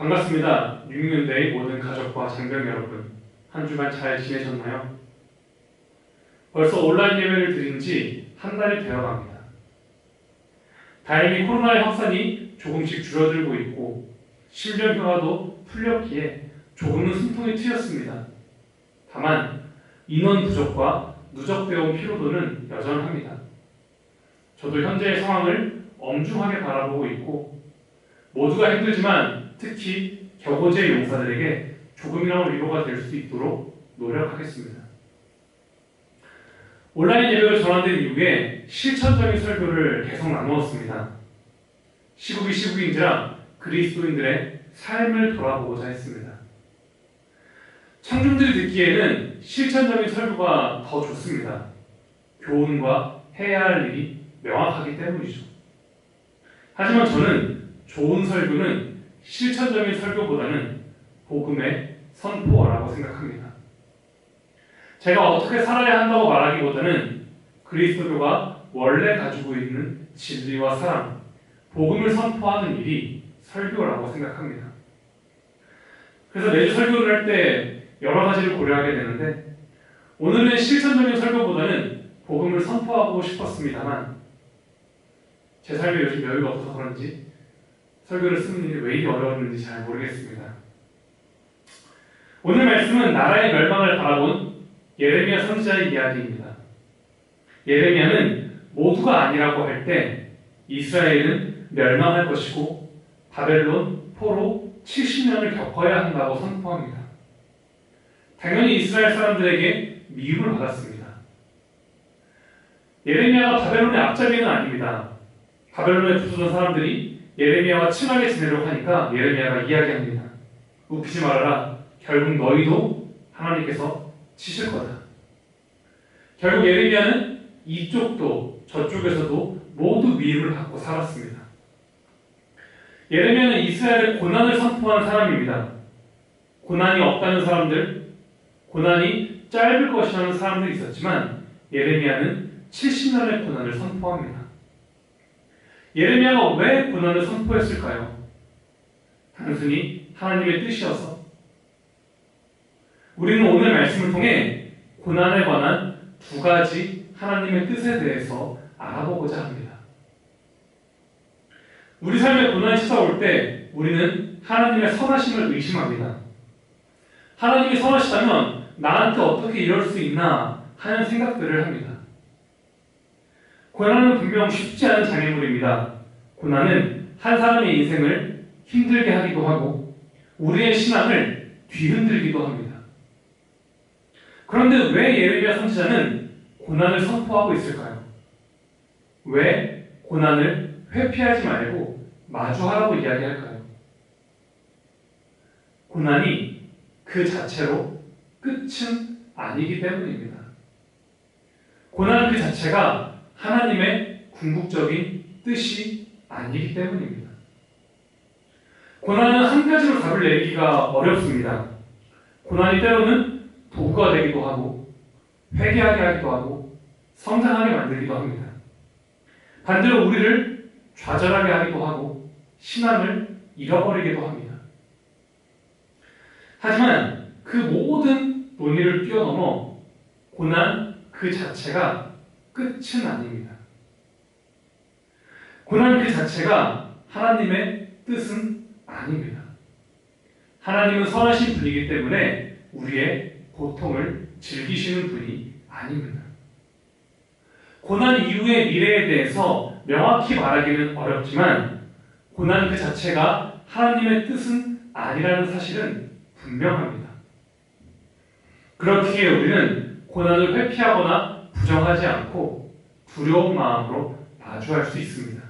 반갑습니다. 6년대의 모든 가족과 장병 여러분, 한 주간 잘 지내셨나요? 벌써 온라인 예배를 드린 지 한 달이 되어갑니다. 다행히 코로나의 확산이 조금씩 줄어들고 있고 신병휴가도 풀렸기에 조금은 숨통이 트였습니다. 다만 인원 부족과 누적되어 온 피로도는 여전합니다. 저도 현재의 상황을 엄중하게 바라보고 있고 모두가 힘들지만 특히 격오제 용사들에게 조금이나마 위로가 될 수 있도록 노력하겠습니다. 온라인 예배가 전환된 이후에 실천적인 설교를 계속 나누었습니다. 시국이 시국인지라 그리스도인들의 삶을 돌아보고자 했습니다. 청중들이 듣기에는 실천적인 설교가 더 좋습니다. 교훈과 해야 할 일이 명확하기 때문이죠. 하지만 저는 좋은 설교는 실천적인 설교보다는 복음의 선포라고 생각합니다. 제가 어떻게 살아야 한다고 말하기보다는 그리스도교가 원래 가지고 있는 진리와 사랑, 복음을 선포하는 일이 설교라고 생각합니다. 그래서 매주 설교를 할 때 여러 가지를 고려하게 되는데 오늘은 실천적인 설교보다는 복음을 선포하고 싶었습니다만 제 삶에 요즘 여유가 없어서 그런지 설교를 쓰는 일이 왜 이리 어려웠는지 잘 모르겠습니다. 오늘 말씀은 나라의 멸망을 바라본 예레미야 선지자의 이야기입니다. 예레미야는 모두가 아니라고 할 때 이스라엘은 멸망할 것이고 바벨론 포로 70년을 겪어야 한다고 선포합니다. 당연히 이스라엘 사람들에게 미움을 받았습니다. 예레미야가 바벨론의 앞잡이는 아닙니다. 바벨론에 부수던 사람들이 예레미야와 친하게 지내려고 하니까 예레미야가 이야기합니다. 웃기지 말아라. 결국 너희도 하나님께서 치실 거다. 결국 예레미야는 이쪽도 저쪽에서도 모두 미움을 받고 살았습니다. 예레미야는 이스라엘의 고난을 선포한 사람입니다. 고난이 없다는 사람들, 고난이 짧을 것이라는 사람들이 있었지만 예레미야는 70년의 고난을 선포합니다. 예레미야가 왜 고난을 선포했을까요? 단순히 하나님의 뜻이어서? 우리는 오늘 말씀을 통해 고난에 관한 두 가지 하나님의 뜻에 대해서 알아보고자 합니다. 우리 삶에 고난이 찾아올 때 우리는 하나님의 선하심을 의심합니다. 하나님이 선하시다면 나한테 어떻게 이럴 수 있나 하는 생각들을 합니다. 고난은 분명 쉽지 않은 장애물입니다. 고난은 한 사람의 인생을 힘들게 하기도 하고 우리의 신앙을 뒤흔들기도 합니다. 그런데 왜 예레미야 선지자는 고난을 선포하고 있을까요? 왜 고난을 회피하지 말고 마주하라고 이야기할까요? 고난이 그 자체로 끝은 아니기 때문입니다. 고난 그 자체가 하나님의 궁극적인 뜻이 아니기 때문입니다. 고난은 한 가지로 답을 내리기가 어렵습니다. 고난이 때로는 도구가 되기도 하고 회개하게 하기도 하고 성장하게 만들기도 합니다. 반대로 우리를 좌절하게 하기도 하고 신앙을 잃어버리기도 합니다. 하지만 그 모든 논의를 뛰어넘어 고난 그 자체가 끝은 아닙니다. 고난 그 자체가 하나님의 뜻은 아닙니다. 하나님은 선하신 분이기 때문에 우리의 고통을 즐기시는 분이 아닙니다. 고난 이후의 미래에 대해서 명확히 말하기는 어렵지만 고난 그 자체가 하나님의 뜻은 아니라는 사실은 분명합니다. 그렇기에 우리는 고난을 회피하거나 부정하지 않고 두려운 마음으로 마주할 수 있습니다.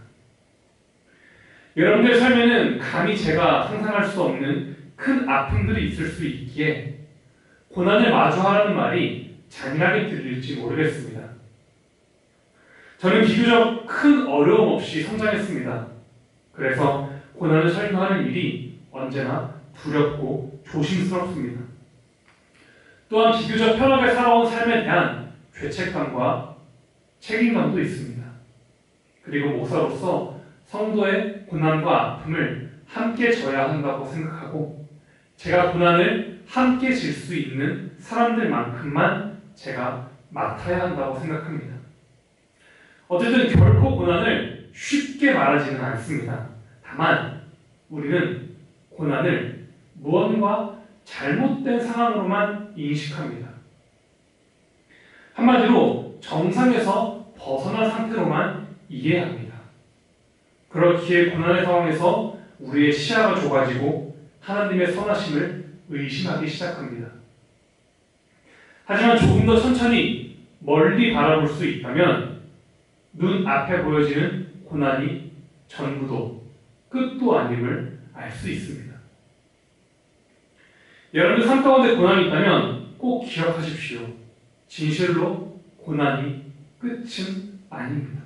여러분들의 삶에는 감히 제가 상상할 수 없는 큰 아픔들이 있을 수 있기에 고난을 마주하라는 말이 잔인하게 들릴지 모르겠습니다. 저는 비교적 큰 어려움 없이 성장했습니다. 그래서 고난을 설교하는 일이 언제나 두렵고 조심스럽습니다. 또한 비교적 편하게 살아온 삶에 대한 죄책감과 책임감도 있습니다. 그리고 목사로서 성도의 고난과 아픔을 함께 져야 한다고 생각하고 제가 고난을 함께 질 수 있는 사람들만큼만 제가 맡아야 한다고 생각합니다. 어쨌든 결코 고난을 쉽게 말하지는 않습니다. 다만 우리는 고난을 무언가 잘못된 상황으로만 인식합니다. 한마디로 정상에서 벗어난 상태로만 이해합니다. 그렇기에 고난의 상황에서 우리의 시야가 좁아지고 하나님의 선하심을 의심하기 시작합니다. 하지만 조금 더 천천히 멀리 바라볼 수 있다면 눈 앞에 보여지는 고난이 전부도 끝도 아님을 알 수 있습니다. 여러분들 삶 가운데 고난이 있다면 꼭 기억하십시오. 진실로 고난이 끝은 아닙니다.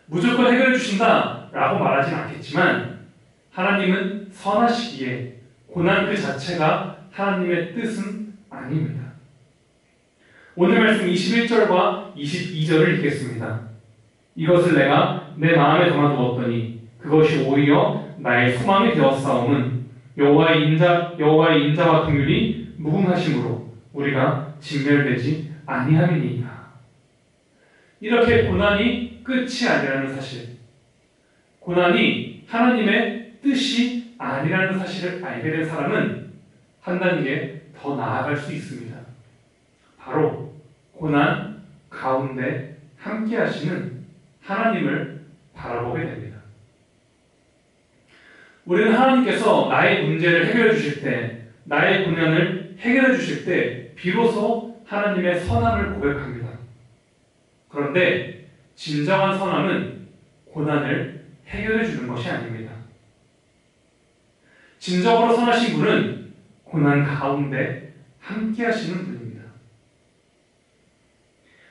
무조건 해결해 주신다 라고 말하진 않겠지만 하나님은 선하시기에 고난 그 자체가 하나님의 뜻은 아닙니다. 오늘 말씀 21절과 22절을 읽겠습니다. 이것을 내가 내 마음에 담아두었더니 그것이 오히려 나의 소망이 되었사오는 여호와의 인자와 긍휼이 무궁하심으로 우리가 진멸되지 아니함이니이다. 이렇게 고난이 끝이 아니라는 사실, 고난이 하나님의 뜻이 아니라는 사실을 알게 된 사람은 한 단계 더 나아갈 수 있습니다. 바로 고난 가운데 함께 하시는 하나님을 바라보게 됩니다. 우리는 하나님께서 나의 문제를 해결해 주실 때, 나의 고난을 해결해 주실 때 비로소 하나님의 선함을 고백합니다. 그런데 진정한 선함은 고난을 해결해 주는 것이 아닙니다. 진정으로 선하신 분은 고난 가운데 함께 하시는 분입니다.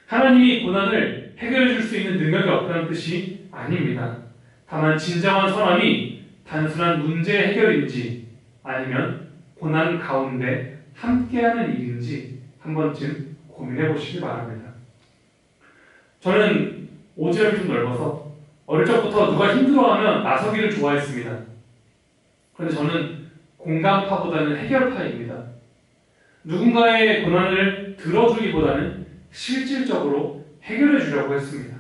하나님이 고난을 해결해 줄 수 있는 능력이 없다는 뜻이 아닙니다. 다만 진정한 선함이 단순한 문제 해결인지 아니면 고난 가운데 함께하는 일인지 한 번쯤 고민해 보시기 바랍니다. 저는 오지랖이 좀 넓어서 어릴 적부터 누가 힘들어하면 나서기를 좋아했습니다. 그런데 저는 공감파보다는 해결파입니다. 누군가의 고난을 들어주기보다는 실질적으로 해결해 주려고 했습니다.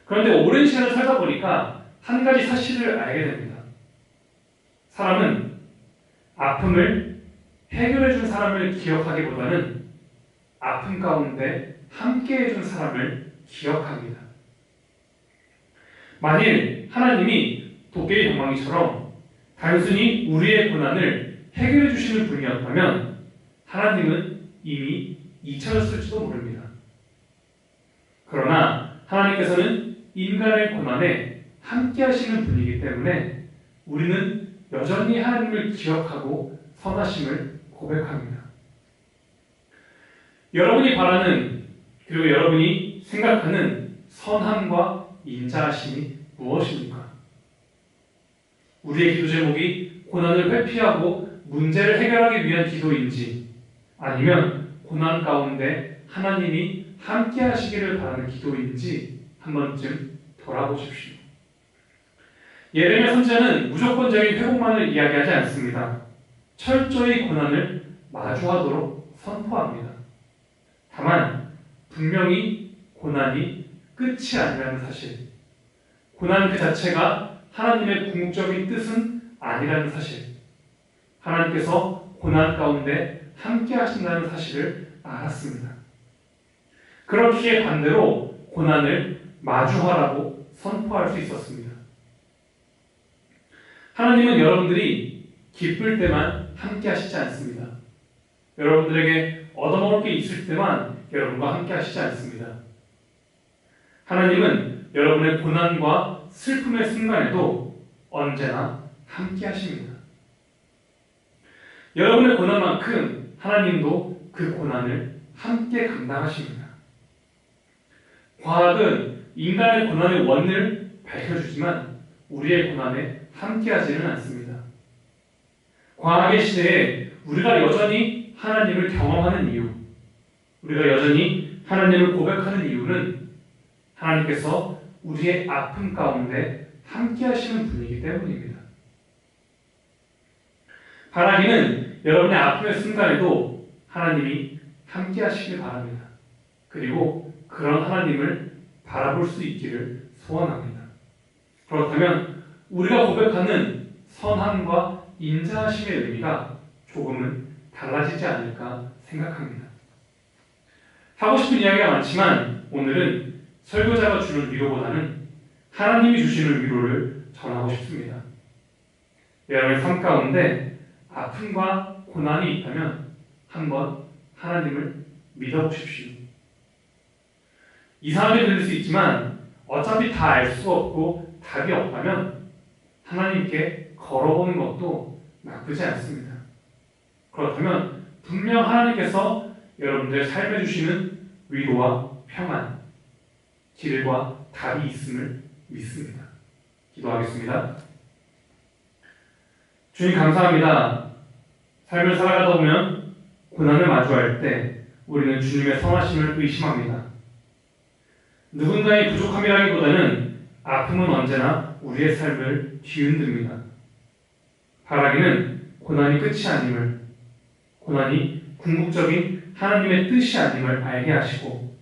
그런데 오랜 시간을 살다 보니까 한 가지 사실을 알게 됩니다. 사람은 아픔을 해결해 준 사람을 기억하기보다는 아픔 가운데 함께 해준 사람을 기억합니다. 만일 하나님이 도깨비 방망이처럼 단순히 우리의 고난을 해결해 주시는 분이었다면 하나님은 이미 잊혀졌을지도 모릅니다. 그러나 하나님께서는 인간의 고난에 함께 하시는 분이기 때문에 우리는 여전히 하나님을 기억하고 선하심을 고백합니다. 여러분이 바라는 그리고 여러분이 생각하는 선함과 인자하심이 무엇입니까? 우리의 기도 제목이 고난을 회피하고 문제를 해결하기 위한 기도인지 아니면 고난 가운데 하나님이 함께 하시기를 바라는 기도인지 한 번쯤 돌아보십시오. 예레미야 선지자는 무조건적인 회복만을 이야기하지 않습니다. 철저히 고난을 마주하도록 선포합니다. 다만 분명히 고난이 끝이 아니라는 사실, 고난 그 자체가 하나님의 궁극적인 뜻은 아니라는 사실, 하나님께서 고난 가운데 함께 하신다는 사실을 알았습니다. 그렇기에 반대로 고난을 마주하라고 선포할 수 있었습니다. 하나님은 여러분들이 기쁠 때만 함께 하시지 않습니다. 여러분들에게 얻어먹을 게 있을 때만 여러분과 함께 하시지 않습니다. 하나님은 여러분의 고난과 슬픔의 순간에도 언제나 함께 하십니다. 여러분의 고난만큼 하나님도 그 고난을 함께 감당하십니다. 과학은 인간의 고난의 원인을 밝혀주지만 우리의 고난에 함께하지는 않습니다. 과학의 시대에 우리가 여전히 하나님을 경험하는 이유, 우리가 여전히 하나님을 고백하는 이유는 하나님께서 우리의 아픔 가운데 함께 하시는 분이기 때문입니다. 바라기는 여러분의 아픔의 순간에도 하나님이 함께 하시길 바랍니다. 그리고 그런 하나님을 바라볼 수 있기를 소원합니다. 그렇다면 우리가 고백하는 선함과 인자하심의 의미가 조금은 달라지지 않을까 생각합니다. 하고 싶은 이야기가 많지만 오늘은 설교자가 주는 위로보다는 하나님이 주시는 위로를 전하고 싶습니다. 여러분의 삶 가운데 아픔과 고난이 있다면 한번 하나님을 믿어보십시오. 이상하게 들릴 수 있지만 어차피 다 알 수 없고 답이 없다면 하나님께 걸어보는 것도 나쁘지 않습니다. 그렇다면 분명 하나님께서 여러분들의 삶에 주시는 위로와 평안, 길과 답이 있음을 믿습니다. 기도하겠습니다. 주님 감사합니다. 삶을 살아가다 보면 고난을 마주할 때 우리는 주님의 선하심을 의심합니다. 누군가의 부족함이라기보다는 아픔은 언제나 우리의 삶을 뒤흔듭니다. 바라기는 고난이 끝이 아님을, 고난이 궁극적인 하나님의 뜻이 아님을 알게 하시고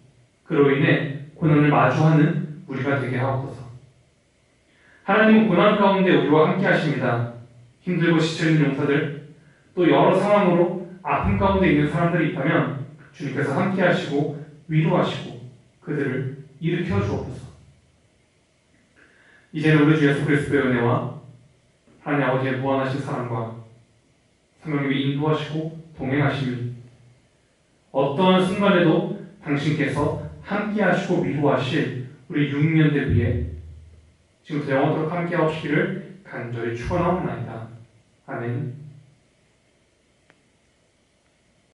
그로 인해 고난을 마주하는 우리가 되게 하옵소서. 하나님은 고난 가운데 우리와 함께 하십니다. 힘들고 지쳐있는 용사들, 또 여러 상황으로 아픔 가운데 있는 사람들이 있다면 주님께서 함께 하시고 위로하시고 그들을 일으켜 주옵소서. 이제는 우리 주 예수 그리스도의 은혜와 하나님 아버지의 무한하신 사랑과 성령님이 인도하시고 동행하심이 어떠한 순간에도 당신께서 함께 하시고 위로하실 우리 6년대 위에 지금부터 영원토록 함께 하시기를 간절히 축원하옵나이다. 아멘.